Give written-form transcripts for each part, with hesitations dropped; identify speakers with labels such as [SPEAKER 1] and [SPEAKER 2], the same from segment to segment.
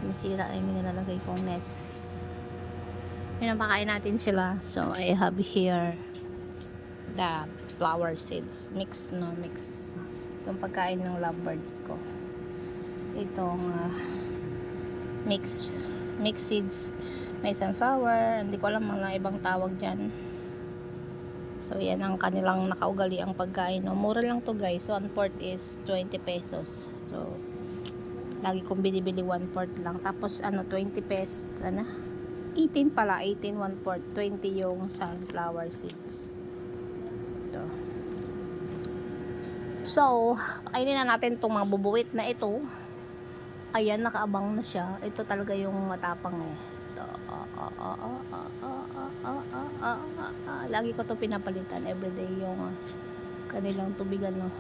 [SPEAKER 1] Nasira na yung nilalagay kong nest. Pinapakain natin sila. So, I have here the flower seeds. Mix. Itong pagkain ng lovebirds ko. Itong mix seeds. May sunflower. Hindi ko alam mga ibang tawag dyan. So, yan ang kanilang nakaugali ang pagkain. No? Mura lang to guys. 1/4 is 20 pesos. So, lagi kong binibili 1/4 lang. Tapos, 20 pesos. 18 pala. 18, 1/4. 20 yung sunflower seeds. Ito. So, kainin na natin itong mga bubuwit na ito. Ayan, nakaabang na siya. Ito talaga yung matapang eh. Ito. Lagi ko to pinapalitan everyday yung kanilang tubigan, no.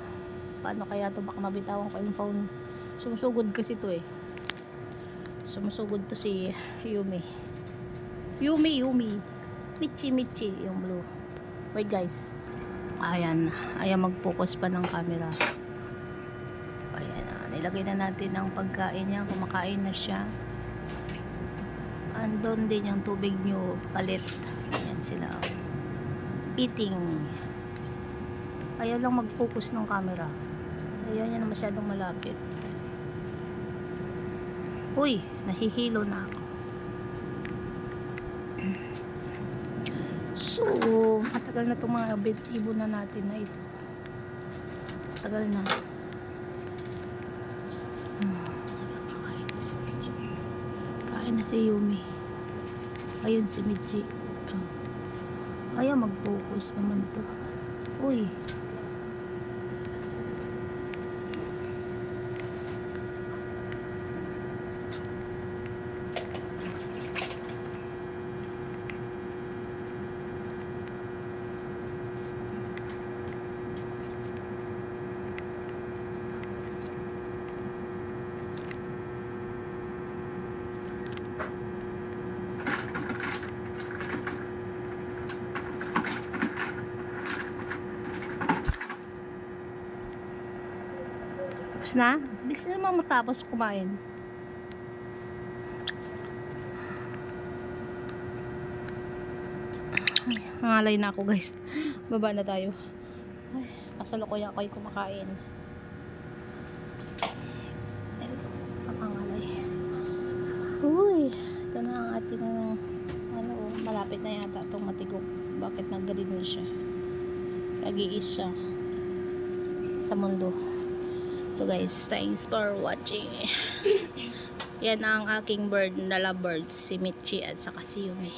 [SPEAKER 1] Paano kaya to, baka mabitawan ko yung phone. Sumusugod kasi to eh. Sumusugod to si Yumi. Michi yung blue. Wait guys. Ayan mag-focus pa ng camera. Ayan, nilagay na natin ang pagkain niya. Kumakain na siya. Andun din yung tubig nyo palit. Ayan sila. Eating. Ayaw lang mag-focus ng camera. Ayaw niya na masyadong malapit. Uy, nahihilo na ako. So, matagal na itong mga ibon na natin na ito. Matagal na. Kain na si Yumi. Ayun si Michi. Ayaw mag-focus naman to. Uy. Tapos na? Bilis na naman matapos kumain. Ay, nangalay na ako guys. Baba na tayo. Ay, kasalukuyan ako'y kumakain. Nangalay. Uy, ito na ang ating malapit na yata itong matigok. Bakit nag-green siya? Nag-iisa sa mundo. So guys, thanks for watching. Yan ang aking bird na lovebirds, si Michi at saka si Yumi.